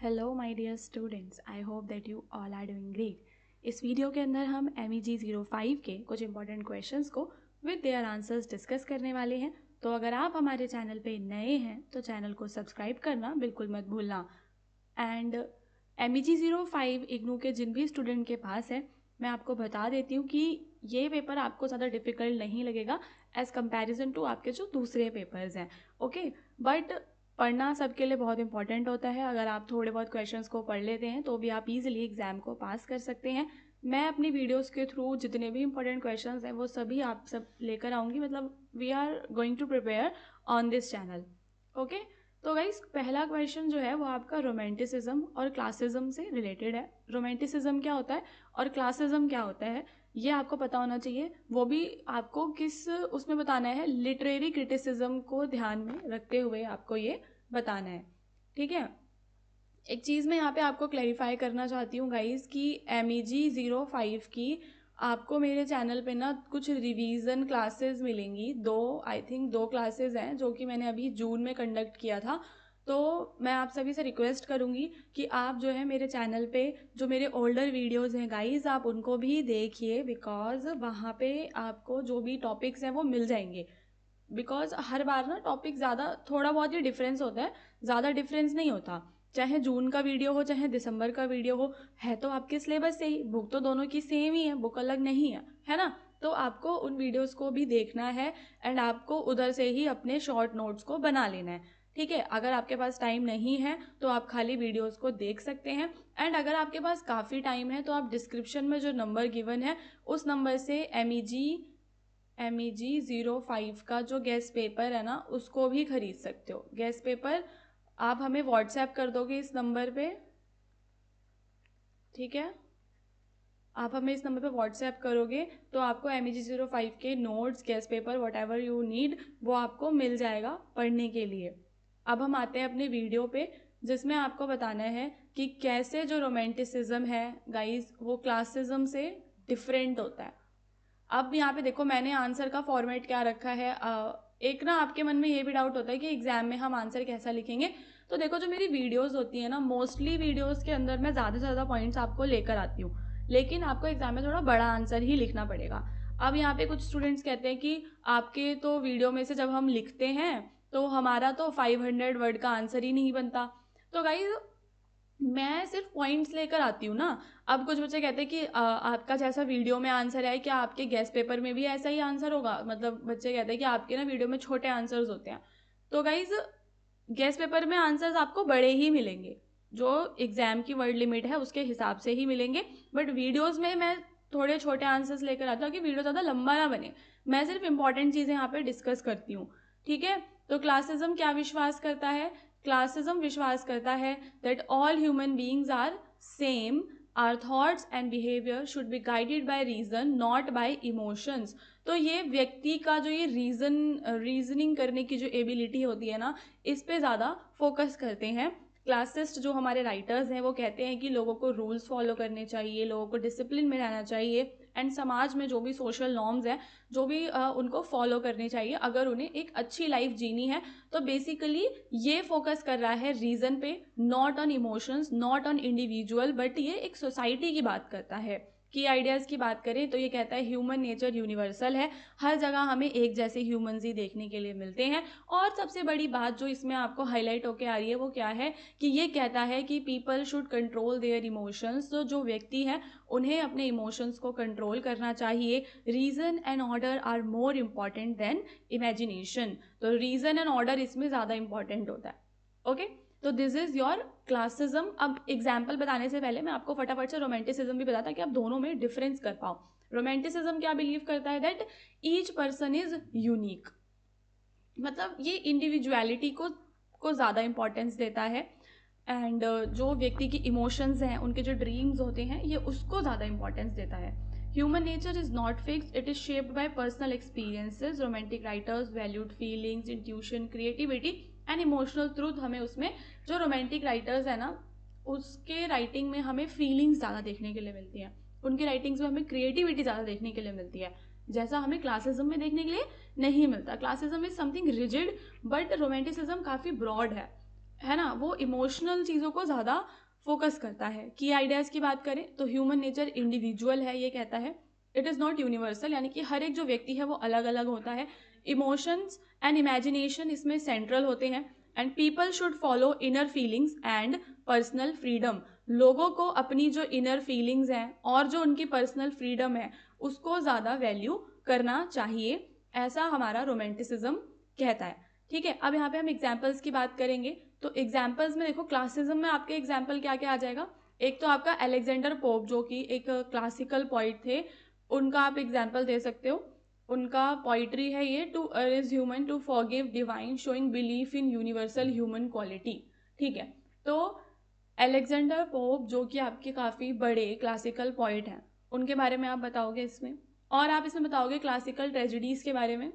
Hello my dear students, I hope that you all are doing great. इस video के अंदर हम MEG 05 के कुछ इंपॉर्टेंट क्वेश्चंस को विद देयर आंसर्स डिस्कस करने वाले हैं। तो अगर आप हमारे चैनल पे नए हैं तो चैनल को सब्सक्राइब करना बिल्कुल मत भूलना। एंड MEG 05 इग्नू के जिन भी स्टूडेंट के पास है, मैं आपको बता देती हूँ कि ये पेपर आपको ज़्यादा डिफ़िकल्ट नहीं लगेगा एज़ कम्पेरिजन टू आपके जो दूसरे पेपर्स हैं। ओके, बट पढ़ना सबके लिए बहुत इंपॉर्टेंट होता है। अगर आप थोड़े बहुत क्वेश्चंस को पढ़ लेते हैं तो भी आप इजीली एग्ज़ाम को पास कर सकते हैं। मैं अपनी वीडियोस के थ्रू जितने भी इंपॉर्टेंट क्वेश्चंस हैं वो सभी आप सब लेकर आऊँगी। मतलब we are going to prepare on this channel. Okay, तो गाइस पहला क्वेश्चन जो है वो आपका रोमांटिसिज्म और क्लासिज्म से रिलेटेड है। रोमांटिसिज्म क्या होता है और क्लासिज्म क्या होता है ये आपको पता होना चाहिए। वो भी आपको किस उसमें बताना है, लिटरेरी क्रिटिसिज्म को ध्यान में रखते हुए आपको ये बताना है। ठीक है, एक चीज़ मैं यहाँ पे आपको क्लैरिफाई करना चाहती हूँ गाइस कि MEG 05 की आपको मेरे चैनल पे ना कुछ रिवीजन क्लासेस मिलेंगी। आई थिंक दो क्लासेस हैं जो कि मैंने अभी जून में कंडक्ट किया था। तो मैं आप सभी से रिक्वेस्ट करूँगी कि आप जो है मेरे चैनल पे जो मेरे ओल्डर वीडियोस हैं गाइस, आप उनको भी देखिए, बिकॉज वहाँ पे आपको जो भी टॉपिक्स हैं वो मिल जाएंगे। बिकॉज हर बार ना टॉपिक ज़्यादा थोड़ा बहुत ही डिफरेंस होता है, ज़्यादा डिफरेंस नहीं होता। चाहे जून का वीडियो हो चाहे दिसंबर का वीडियो हो, है तो आपके सिलेबस से ही, बुक तो दोनों की सेम ही है, बुक अलग नहीं है ना। तो आपको उन वीडियोस को भी देखना है एंड आपको उधर से ही अपने शॉर्ट नोट्स को बना लेना है। ठीक है, अगर आपके पास टाइम नहीं है तो आप खाली वीडियोस को देख सकते हैं। एंड अगर आपके पास काफ़ी टाइम है तो आप डिस्क्रिप्शन में जो नंबर गिवन है उस नंबर से MEG 05 का जो गेस्ट पेपर है ना उसको भी खरीद सकते हो। गेस्ट पेपर आप हमें व्हाट्सएप कर दोगे इस नंबर पे। ठीक है, आप हमें इस नंबर पे व्हाट्सएप करोगे तो आपको MEG 05 के notes, guest paper, what ever you need वो आपको मिल जाएगा पढ़ने के लिए। अब हम आते हैं अपने वीडियो पे जिसमें आपको बताना है कि कैसे जो रोमांटिसिज्म है गाइस वो क्लासिज्म से डिफरेंट होता है। अब यहाँ पे देखो मैंने आंसर का फॉर्मेट क्या रखा है। एक ना आपके मन में ये भी डाउट होता है कि एग्जाम में हम आंसर कैसा लिखेंगे। तो देखो जो मेरी वीडियोस होती है ना, मोस्टली वीडियोस के अंदर मैं ज़्यादा से ज़्यादा पॉइंट्स आपको लेकर आती हूँ, लेकिन आपको एग्जाम में थोड़ा बड़ा आंसर ही लिखना पड़ेगा। अब यहाँ पे कुछ स्टूडेंट्स कहते हैं कि आपके तो वीडियो में से जब हम लिखते हैं तो हमारा तो 500 वर्ड का आंसर ही नहीं बनता। तो गाइज मैं सिर्फ पॉइंट्स लेकर आती हूँ ना। अब कुछ बच्चे कहते हैं कि आपका जैसा वीडियो में आंसर है क्या आपके गेस्ट पेपर में भी ऐसा ही आंसर होगा। मतलब बच्चे कहते हैं कि आपके ना वीडियो में छोटे आंसर्स होते हैं। तो गाइज गेस्ट पेपर में आंसर्स आपको बड़े ही मिलेंगे, जो एग्जाम की वर्ड लिमिट है उसके हिसाब से ही मिलेंगे। बट वीडियोज़ में मैं थोड़े छोटे आंसर्स लेकर आती हूँ कि वीडियो ज़्यादा लंबा ना बने। मैं सिर्फ इंपॉर्टेंट चीज़ें यहाँ पे डिस्कस करती हूँ। ठीक है, तो क्लासिज्म क्या विश्वास करता है? क्लासिज्म विश्वास करता है that all human beings are same, our thoughts and behaviour should be guided by reason not by emotions. तो ये व्यक्ति का जो ये रीजनिंग करने की जो एबिलिटी होती है ना, इस पे ज़्यादा फोकस करते हैं। क्लासिस्ट जो हमारे राइटर्स हैं वो कहते हैं कि लोगों को रूल्स फॉलो करने चाहिए, लोगों को डिसिप्लिन में रहना चाहिए एंड समाज में जो भी सोशल नॉर्म्स हैं जो भी उनको फॉलो करनी चाहिए अगर उन्हें एक अच्छी लाइफ जीनी है। तो बेसिकली ये फोकस कर रहा है रीजन पे, not on emotions, not on individual, but ये एक सोसाइटी की बात करता है। की आइडियाज़ की बात करें तो ये कहता है ह्यूमन नेचर यूनिवर्सल है, हर जगह हमें एक जैसे ह्यूमंस ही देखने के लिए मिलते हैं। और सबसे बड़ी बात जो इसमें आपको हाईलाइट होकर आ रही है वो क्या है कि ये कहता है कि people should control their emotions. तो जो व्यक्ति है उन्हें अपने इमोशंस को कंट्रोल करना चाहिए। Reason and order are more important than imagination. तो रीज़न एंड ऑर्डर इसमें ज़्यादा इंपॉर्टेंट होता है। ओके, तो दिस इज योर क्लासिज्म। अब एग्जाम्पल बताने से पहले मैं आपको फटाफट से रोमांटिसिज्म भी बताता कि आप दोनों में डिफरेंस कर पाओ। रोमांटिसिज्म क्या बिलीव करता है that each person is unique, मतलब ये इंडिविजुअलिटी को ज़्यादा इंपॉर्टेंस देता है। एंड जो व्यक्ति की इमोशंस हैं, उनके जो ड्रीम्स होते हैं, ये उसको ज़्यादा इंपॉर्टेंस देता है। Human nature is not fixed, it is shaped by personal experiences. Romantic writers valued feelings, intuition, creativity and emotional truth. हमें उसमें जो रोमांटिक राइटर्स है ना उसके राइटिंग में हमें फीलिंग्स ज़्यादा देखने के लिए मिलती हैं, उनके राइटिंग्स में हमें क्रिएटिविटी ज़्यादा देखने के लिए मिलती है, जैसा हमें क्लासिज्म में देखने के लिए नहीं मिलता। Classicism is something rigid but romanticism काफ़ी ब्रॉड है है ना, वो इमोशनल चीज़ों को ज़्यादा फोकस करता है। की आइडियाज़ की बात करें तो ह्यूमन नेचर इंडिविजुअल है, ये कहता है, इट इज़ नॉट यूनिवर्सल, यानी कि हर एक जो व्यक्ति है वो अलग अलग होता है। इमोशंस एंड इमेजिनेशन इसमें सेंट्रल होते हैं। And people should follow inner feelings and personal freedom. लोगों को अपनी जो इनर फीलिंग्स हैं और जो उनकी पर्सनल फ्रीडम है उसको ज़्यादा वैल्यू करना चाहिए, ऐसा हमारा रोमांटिसिज्म कहता है। ठीक है, अब यहाँ पे हम एग्जाम्पल्स की बात करेंगे। तो एग्जाम्पल्स में देखो, क्लासिज्म में आपके एग्जाम्पल क्या क्या आ जाएगा। एक तो आपका अलेक्जेंडर पोप, जो कि एक क्लासिकल पोइट थे, उनका आप एग्जाम्पल दे सकते हो। उनका पोइट्री है ये, to is human to forgive divine showing belief in universal human quality. ठीक है, तो अलेक्जेंडर पोप जो कि आपके काफ़ी बड़े क्लासिकल पोइट हैं, उनके बारे में आप बताओगे इसमें। और आप इसमें बताओगे क्लासिकल ट्रेजिडीज़ के बारे में,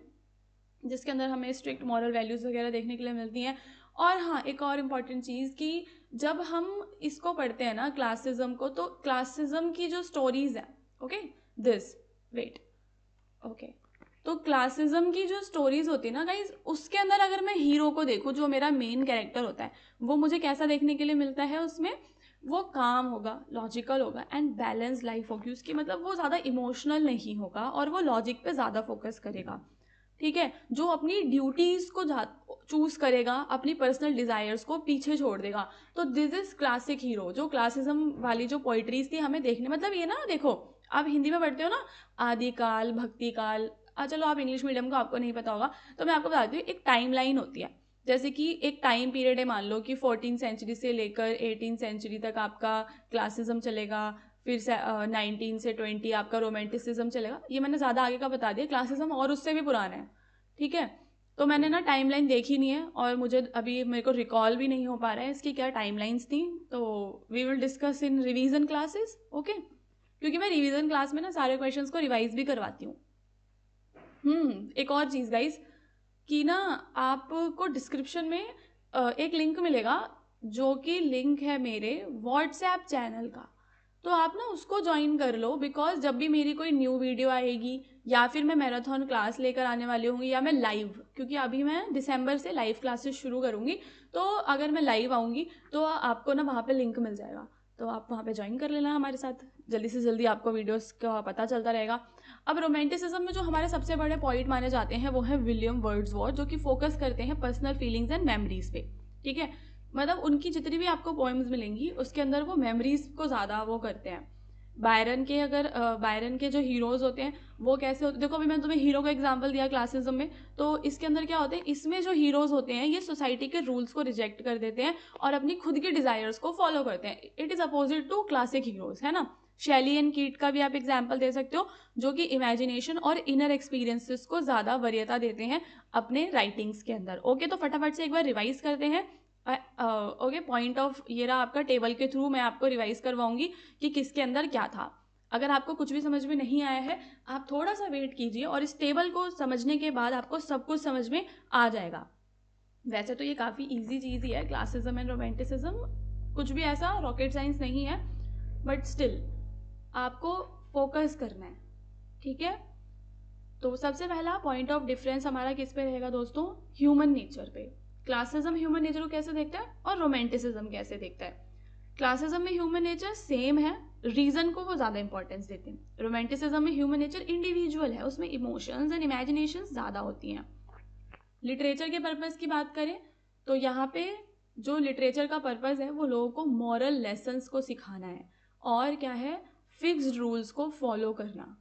जिसके अंदर हमें स्ट्रिक्ट मॉरल वैल्यूज़ वगैरह देखने के लिए मिलती हैं। और हाँ, एक और इम्पॉर्टेंट चीज़ कि जब हम इसको पढ़ते हैं ना क्लासिज्म को, तो क्लासिज्म की जो स्टोरीज़ हैं, ओके दिस वेट ओके, तो क्लासिज्म की जो स्टोरीज होती है ना गाइज, उसके अंदर अगर मैं हीरो को देखूँ, जो मेरा मेन कैरेक्टर होता है, वो मुझे कैसा देखने के लिए मिलता है उसमें, वो काम होगा, लॉजिकल होगा एंड बैलेंस लाइफ होगी उसकी, मतलब वो ज़्यादा इमोशनल नहीं होगा और वो लॉजिक पे ज़्यादा फोकस करेगा। ठीक है, जो अपनी ड्यूटीज़ को चूज करेगा, अपनी पर्सनल डिजायर्स को पीछे छोड़ देगा। तो दिस इज क्लासिक हीरो। जो क्लासिज्म वाली जो पोइट्रीज थी हमें देखने, मतलब ये ना देखो, आप हिंदी में पढ़ते हो ना, आदिकाल, भक्ति काल, चलो आप इंग्लिश मीडियम को आपको नहीं पता होगा, तो मैं आपको बताती हूँ। एक टाइम लाइन होती है, जैसे कि एक टाइम पीरियड है, मान लो कि 14 सेंचुरी से लेकर 18 सेंचुरी तक आपका क्लासिज्म चलेगा, फिर 19 से 20 आपका रोमांटिसिज्म चलेगा। ये मैंने ज़्यादा आगे का बता दिया, क्लासिज्म और उससे भी पुराना है। ठीक है, तो मैंने ना टाइमलाइन देखी नहीं है और मुझे अभी मेरे को रिकॉल भी नहीं हो पा रहा है इसकी क्या टाइमलाइंस थी, तो we will discuss in revision classes. Okay, क्योंकि मैं रिवीजन क्लास में ना सारे क्वेश्चंस को रिवाइज भी करवाती हूँ। एक और चीज़ गाइज, कि ना आपको डिस्क्रिप्शन में एक लिंक मिलेगा, जो कि लिंक है मेरे व्हाट्सएप चैनल का। तो आप ना उसको ज्वाइन कर लो, बिकॉज जब भी मेरी कोई न्यू वीडियो आएगी या फिर मैं मैराथन क्लास लेकर आने वाली होंगी, या मैं लाइव, क्योंकि अभी मैं दिसंबर से लाइव क्लासेस शुरू करूँगी, तो अगर मैं लाइव आऊँगी तो आपको ना वहाँ पे लिंक मिल जाएगा, तो आप वहाँ पे ज्वाइन कर लेना हमारे साथ, जल्दी से जल्दी आपको वीडियोस का पता चलता रहेगा। अब रोमांटिसिज्म में जो हमारे सबसे बड़े पॉइंट माने जाते हैं वो है विलियम वर्ड्सवर्थ, जो कि फोकस करते हैं पर्सनल फीलिंग्स एंड मेमोरीज पे। ठीक है, मतलब उनकी जितनी भी आपको पोएम्स मिलेंगी उसके अंदर वो मेमोरीज को ज़्यादा वो करते हैं। बायरन के अगर बायरन के जो हीरोज़ होते हैं वो कैसे होते हैं, देखो अभी मैंने तुम्हें हीरो का एग्जांपल दिया क्लासिज्म में, तो इसके अंदर क्या होते हैं, इसमें जो हीरोज़ होते हैं ये सोसाइटी के रूल्स को रिजेक्ट कर देते हैं और अपनी खुद की डिज़ायर्स को फॉलो करते हैं। It is opposite to classic heroes, है ना। शैली एंड कीट का भी आप एग्जाम्पल दे सकते हो, जो कि इमेजिनेशन और इनर एक्सपीरियंसेस को ज़्यादा वरीयता देते हैं अपने राइटिंग्स के अंदर। ओके, तो फटाफट से एक बार रिवाइज करते हैं। ओके, पॉइंट ऑफ ये रहा आपका, टेबल के थ्रू मैं आपको रिवाइज करवाऊंगी कि किसके अंदर क्या था। अगर आपको कुछ भी समझ में नहीं आया है, आप थोड़ा सा वेट कीजिए और इस टेबल को समझने के बाद आपको सब कुछ समझ में आ जाएगा। वैसे तो ये काफ़ी इजी चीज़ ही है, क्लासिज्म एंड रोमांटिसिज्म, कुछ भी ऐसा रॉकेट साइंस नहीं है, बट स्टिल आपको फोकस करना है। ठीक है, तो सबसे पहला पॉइंट ऑफ डिफरेंस हमारा किस पे रहेगा दोस्तों, ह्यूमन नेचर पे। क्लासिज्म ह्यूमन नेचर को कैसे देखता है और रोमांटिसिज्म कैसे देखता है। क्लासिज्म में ह्यूमन नेचर सेम है, रीजन को वो ज़्यादा इंपॉर्टेंस देते हैं। रोमांटिसिज्म में ह्यूमन नेचर इंडिविजुअल है, उसमें इमोशंस एंड इमेजिनेशन ज़्यादा होती हैं। लिटरेचर के पर्पज़ की बात करें तो यहाँ पे जो लिटरेचर का पर्पज़ है वो लोगों को मॉरल लेसन्स को सिखाना है, और क्या है, फिक्स्ड रूल्स को फॉलो करना।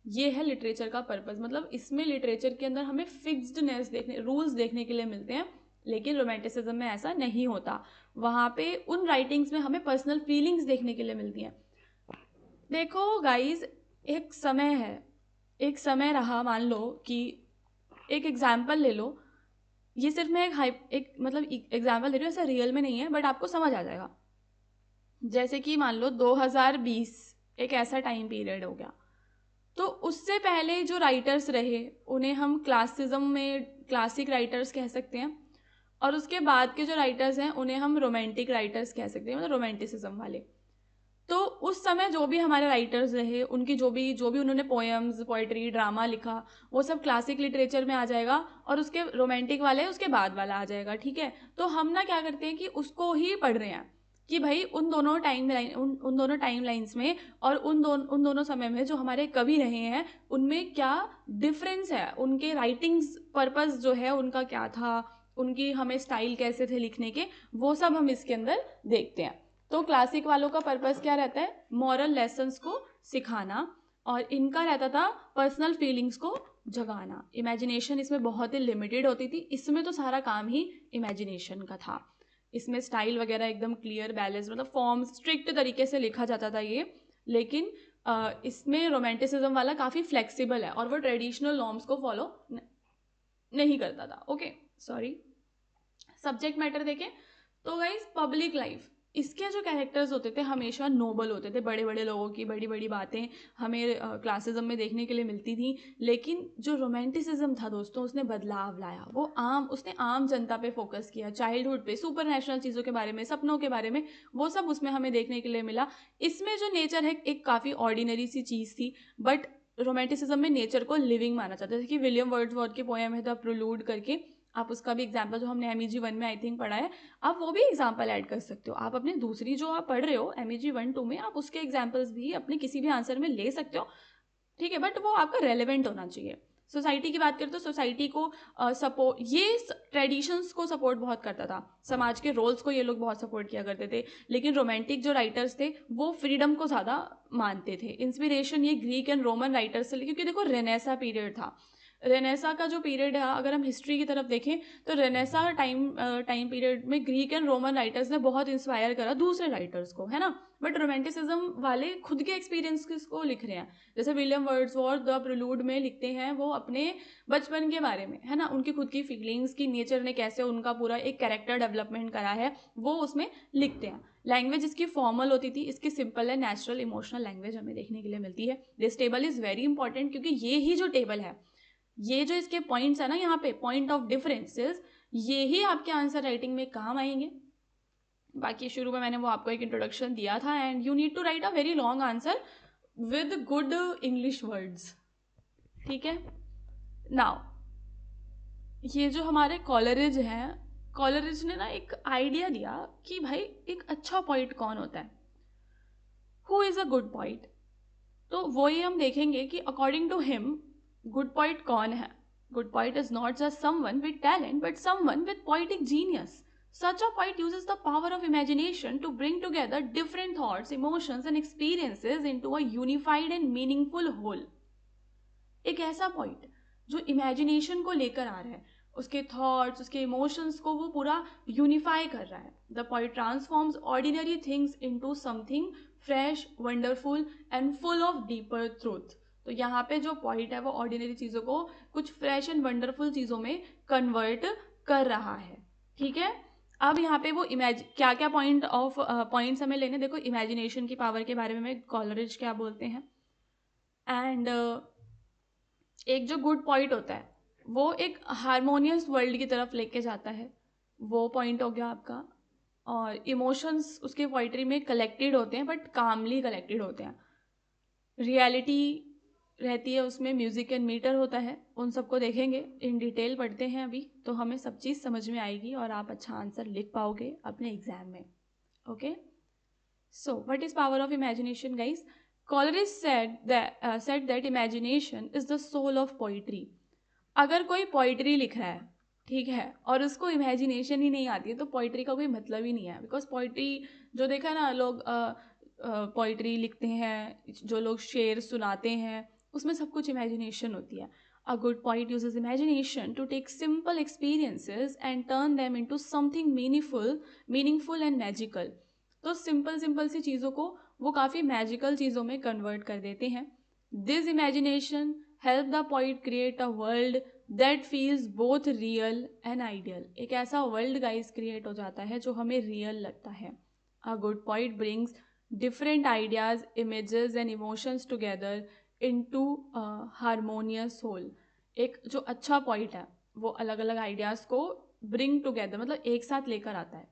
ये है लिटरेचर का पर्पज़, मतलब इसमें लिटरेचर के अंदर हमें फिक्स्डनेस देखने, रूल्स देखने के लिए मिलते हैं। लेकिन रोमांटिसिज्म में ऐसा नहीं होता, वहाँ पे उन राइटिंग्स में हमें पर्सनल फीलिंग्स देखने के लिए मिलती हैं। देखो गाइज, एक समय है, एक समय रहा, मान लो कि एक एग्जाम्पल ले लो, ये सिर्फ मैं एक मतलब एग्जाम्पल दे रही हूँ, ऐसा रियल में नहीं है, बट आपको समझ आ जाएगा। जैसे कि मान लो 2020 एक ऐसा टाइम पीरियड हो गया, तो उससे पहले जो राइटर्स रहे उन्हें हम क्लासिज्म में क्लासिक राइटर्स कह सकते हैं, और उसके बाद के जो राइटर्स हैं उन्हें हम रोमांटिक राइटर्स कह सकते हैं, मतलब रोमांटिसिज्म वाले। तो उस समय जो भी हमारे राइटर्स रहे, उनकी जो भी उन्होंने पोएम्स, पोइट्री, ड्रामा लिखा, वो सब क्लासिक लिटरेचर में आ जाएगा, और उसके रोमांटिक वाले उसके बाद वाला आ जाएगा, ठीक है। तो हम ना क्या करते हैं कि उसको ही पढ़ रहे हैं कि भाई उन दोनों टाइम लाइन्स में और उन दोनों समय में जो हमारे कवि रहे हैं उनमें क्या डिफरेंस है, उनके राइटिंग्स पर्पस जो है उनका क्या था, उनकी हमें स्टाइल कैसे थे लिखने के, वो सब हम इसके अंदर देखते हैं। तो क्लासिक वालों का पर्पस क्या रहता है, मॉरल लेसन्स को सिखाना, और इनका रहता था पर्सनल फीलिंग्स को जगाना। इमेजिनेशन इसमें बहुत ही लिमिटेड होती थी, इसमें तो सारा काम ही इमेजिनेशन का था। इसमें स्टाइल वगैरह एकदम क्लियर बैलेंस, मतलब फॉर्म स्ट्रिक्ट तरीके से लिखा जाता था ये, लेकिन इसमें रोमांटिसिज्म वाला काफ़ी फ्लेक्सिबल है और वो ट्रेडिशनल नॉर्म्स को फॉलो नहीं करता था। Okay, sorry. सब्जेक्ट मैटर देखें तो गाइस, पब्लिक लाइफ, इसके जो कैरेक्टर्स होते थे हमेशा नोबल होते थे, बड़े बड़े लोगों की बड़ी बड़ी बातें हमें क्लासिज्म में देखने के लिए मिलती थी। लेकिन जो रोमांटिसिज्म था दोस्तों, उसने बदलाव लाया, उसने आम जनता पे फोकस किया, चाइल्डहुड पे, सुपर नेशनल चीज़ों के बारे में, सपनों के बारे में, वो सब उसमें हमें देखने के लिए मिला। इसमें जो नेचर है एक काफ़ी ऑर्डिनरी सी चीज़ थी, बट रोमांटिसिज्म में नेचर को लिविंग माना जाता है। जैसे कि विलियम वर्ड्सवर्थ की पोएम है द प्रोलूड करके, आप उसका भी एग्जाम्पल जो हमने MEG 1 में आई थिंक पढ़ा है, आप वो भी एग्जाम्पल ऐड कर सकते हो। आप अपने दूसरी जो आप पढ़ रहे हो MEG 1 2 में, आप उसके एग्जाम्पल्स भी अपने किसी भी आंसर में ले सकते हो, ठीक है, बट वो आपका रेलेवेंट होना चाहिए। सोसाइटी की बात करें तो सोसाइटी को सपोर्ट, ये ट्रेडिशंस को सपोर्ट बहुत करता था, समाज के रोल्स को ये लोग बहुत सपोर्ट किया करते थे। लेकिन रोमांटिक जो राइटर्स थे वो फ्रीडम को ज़्यादा मानते थे। इंस्पिरेशन ये ग्रीक एंड रोमन राइटर्स से, क्योंकि देखो रेनेसा पीरियड था, रेनेसा का जो पीरियड है, अगर हम हिस्ट्री की तरफ देखें तो रेनेसा टाइम पीरियड में ग्रीक एंड रोमन राइटर्स ने बहुत इंस्पायर करा दूसरे राइटर्स को, है ना। बट रोमांटिसिज्म वाले खुद के एक्सपीरियंस को लिख रहे हैं। जैसे विलियम वर्ड्सवर्थ द प्रिलूड में लिखते हैं वो अपने बचपन के बारे में, है ना, उनकी खुद की फीलिंग्स की, नेचर ने कैसे उनका पूरा एक कैरेक्टर डेवलपमेंट करा है, वो उसमें लिखते हैं। लैंग्वेज इसकी फॉर्मल होती थी, इसकी सिंपल है, नेचुरल इमोशनल लैंग्वेज हमें देखने के लिए मिलती है। This table is very important, क्योंकि ये ही जो टेबल है, ये जो इसके पॉइंट्स है ना, यहाँ पे पॉइंट ऑफ डिफरेंसेस, ये ही आपके आंसर राइटिंग में काम आएंगे। बाकी शुरू में मैंने वो आपको एक इंट्रोडक्शन दिया था, and you need to write a very long answer with good English words, ठीक है। नाउ ये जो हमारे कॉलरिज हैं, कॉलरिज ने ना एक आइडिया दिया कि भाई एक अच्छा पोइट कौन होता है, who is a good poet. तो वही हम देखेंगे कि according to him good poet कौन है। Good poet is not just someone with talent but someone with poetic genius. Such a poet uses the power of imagination to bring together different thoughts, emotions and experiences into a unified and meaningful whole. एक ऐसा point जो imagination को लेकर आ रहा है, उसके thoughts, उसके emotions को वो पूरा यूनिफाई कर रहा है। The point transforms ordinary things into something fresh, wonderful and full of deeper truth. तो यहाँ पे जो पॉइंट है वो ऑर्डिनरी चीज़ों को कुछ फ्रेश एंड वंडरफुल चीज़ों में कन्वर्ट कर रहा है, ठीक है। अब यहाँ पे वो क्या क्या पॉइंट्स हमें लेने, देखो इमेजिनेशन की पावर के बारे में कॉलरिज क्या बोलते हैं। एंड एक जो गुड पॉइंट होता है वो एक हारमोनियस वर्ल्ड की तरफ लेके जाता है, वो पॉइंट हो गया आपका। और इमोशंस उसके पोइट्री में कलेक्टेड होते हैं, बट कामली कलेक्टेड होते हैं। रियलिटी रहती है उसमें, म्यूजिक एंड मीटर होता है। उन सबको देखेंगे, इन डिटेल पढ़ते हैं अभी, तो हमें सब चीज़ समझ में आएगी और आप अच्छा आंसर लिख पाओगे अपने एग्जाम में। Okay, so what is power of imagination guys. Coleridge said that imagination is the soul of poetry. अगर कोई पोइट्री लिख रहा है, ठीक है, और उसको इमेजिनेशन ही नहीं आती है तो पोइट्री का कोई मतलब ही नहीं है। बिकॉज पोइट्री जो देखा है ना, लोग पोइट्री लिखते हैं, जो लोग शेर सुनाते हैं, उसमें सब कुछ इमेजिनेशन होती है। A good poet uses imagination to take simple experiences and turn them into something meaningful and magical. तो सिंपल सी चीज़ों को वो काफ़ी मैजिकल चीज़ों में कन्वर्ट कर देते हैं। This imagination help the poet create a world that feels both real and ideal. एक ऐसा वर्ल्ड गाइस क्रिएट हो जाता है जो हमें रियल लगता है। A good poet brings different ideas, images and emotions together into harmonious whole. एक जो अच्छा पोइट है वो अलग अलग आइडियाज़ को ब्रिंग टुगेदर, मतलब एक साथ लेकर आता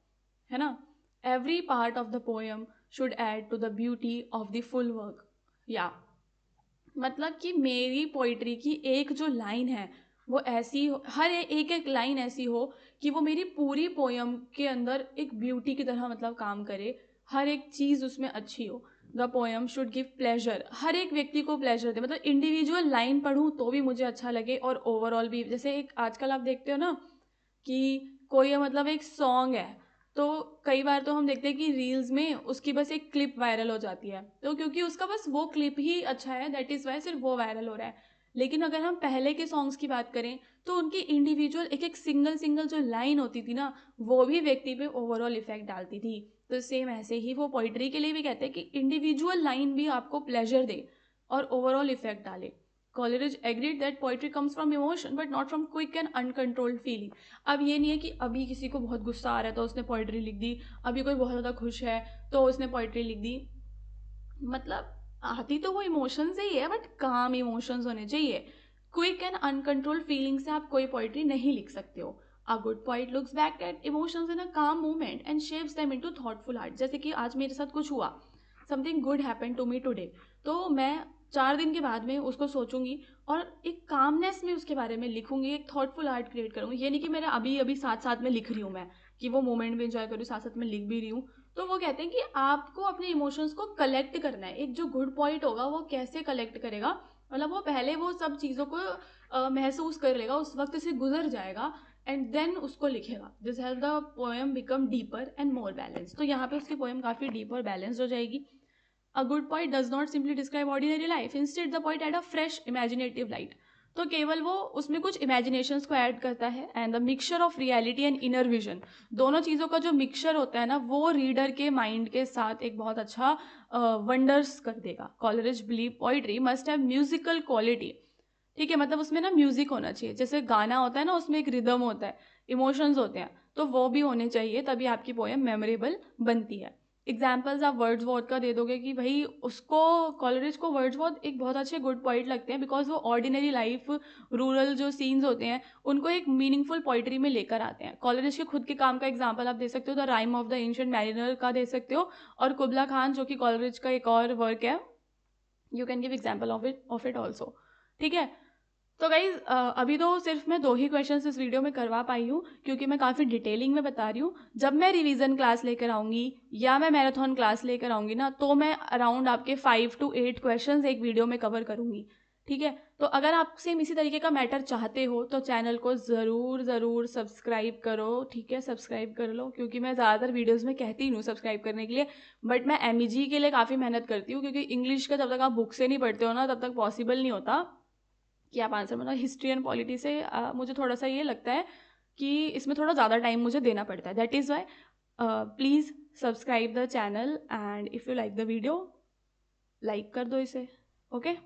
है ना। Every part of the poem should add to the beauty of the full work. या मतलब कि मेरी पोइट्री की एक जो लाइन है वो ऐसी हर एक एक लाइन ऐसी हो कि वो मेरी पूरी पोयम के अंदर एक ब्यूटी की तरह मतलब काम करे, हर एक चीज़ उसमें अच्छी हो. The poem should give pleasure, हर एक व्यक्ति को प्लेजर दे, मतलब इंडिविजुअल लाइन पढ़ूँ तो भी मुझे अच्छा लगे और ओवरऑल भी. जैसे एक आजकल आप देखते हो ना कि कोई मतलब एक सॉन्ग है तो कई बार तो हम देखते हैं कि रील्स में उसकी बस एक क्लिप वायरल हो जाती है, तो क्योंकि उसका बस वो क्लिप ही अच्छा है, दैट इज़ वाई सिर्फ वो वायरल हो रहा है. लेकिन अगर हम पहले के सॉन्ग्स की बात करें तो उनकी इंडिविजुअल एक एक सिंगल सिंगल जो लाइन होती थी ना वो भी व्यक्ति पे ओवरऑल इफेक्ट डालती थी. तो सेम ऐसे ही वो पोइट्री के लिए भी कहते हैं कि इंडिविजुअल लाइन भी आपको प्लेजर दे और ओवरऑल इफेक्ट डाले. Coleridge agreed that poetry comes from emotion but not from quick and uncontrolled feeling. अब ये नहीं है कि अभी किसी को बहुत गुस्सा आ रहा है तो उसने पोइट्री लिख दी, अभी कोई बहुत ज़्यादा खुश है तो उसने पोइट्री लिख दी. मतलब आती तो वो इमोशन से ही है बट काम इमोशंस होने चाहिए. क्विक एंड अनकंट्रोल्ड फीलिंग से आप कोई पोइट्री नहीं लिख सकते हो. A good poet looks back at emotions in a calm movement and shapes them into thoughtful art. जैसे कि आज मेरे साथ कुछ हुआ, something good happen to me today, तो मैं 4 दिन के बाद में उसको सोचूंगी और एक कामनेस में उसके बारे में लिखूंगी, एक थॉटफुल आर्ट क्रिएट करूंगी. ये नहीं कि मेरे अभी अभी साथ साथ में लिख रही हूँ मैं, कि वो मोमेंट भी इंजॉय करूँ साथ साथ में लिख भी रही हूँ. तो वो कहते हैं कि आपको अपने इमोशंस को कलेक्ट करना है. एक जो गुड पॉइंट होगा वो कैसे कलेक्ट करेगा, मतलब वो पहले वो सब चीज़ों को महसूस कर लेगा, उस वक्त से गुजर जाएगा एंड देन उसको लिखेगा. This help the poem become deeper and more balance. तो यहाँ पे उसकी पोएम काफ़ी डीप और बैलेंस्ड हो जाएगी. A good poet does not simply describe ordinary life. Instead, the poet add a fresh imaginative light. तो केवल वो उसमें कुछ इमेजिनेशंस को ऐड करता है and the mixture of reality and inner vision, दोनों चीज़ों का जो मिक्सचर होता है ना वो रीडर के माइंड के साथ एक बहुत अच्छा वंडर्स कर देगा. Coleridge believe poetry must have musical quality. ठीक है, मतलब उसमें ना म्यूजिक होना चाहिए. जैसे गाना होता है ना उसमें एक रिदम होता है, इमोशंस होते हैं, तो वो भी होने चाहिए, तभी आपकी पोएम मेमोरेबल बनती है. एग्जाम्पल्स आप वर्ड्सवर्थ का दे दोगे कि भाई उसको कॉलरिज को वर्ड्सवर्थ एक बहुत अच्छे गुड पोइट लगते हैं बिकॉज वो ऑर्डिनरी लाइफ, रूरल जो सीन्स होते हैं उनको एक मीनिंगफुल पोइट्री में लेकर आते हैं. कॉलरिज के खुद के काम का एग्जाम्पल आप दे सकते हो, the rhyme of the ancient mariner का दे सकते हो, और कुबला खान जो कि कॉलरिज का एक और वर्क है, you can give example of it also. ठीक है, तो गाइज अभी तो सिर्फ मैं 2 ही क्वेश्चंस इस वीडियो में करवा पाई हूँ क्योंकि मैं काफ़ी डिटेलिंग में बता रही हूँ. जब मैं रिवीजन क्लास लेकर आऊँगी या मैं मैराथन क्लास लेकर आऊँगी ना तो मैं अराउंड आपके 5 to 8 क्वेश्चंस एक वीडियो में कवर करूँगी. ठीक है, तो अगर आप सेम इसी तरीके का मैटर चाहते हो तो चैनल को ज़रूर सब्सक्राइब करो. ठीक है, सब्सक्राइब कर लो क्योंकि मैं ज़्यादातर वीडियोज़ में कहती हूँ सब्सक्राइब करने के लिए, बट मैं MEG के लिए काफ़ी मेहनत करती हूँ क्योंकि इंग्लिश का जब तक आप बुक से नहीं पढ़ते हो ना तब तक पॉसिबल नहीं होता कि आप आंसर, मतलब हिस्ट्री एंड पॉलिटी से मुझे थोड़ा सा ये लगता है कि इसमें थोड़ा ज़्यादा टाइम मुझे देना पड़ता है. That is why please subscribe the channel and if you like the video like कर दो इसे. ओके.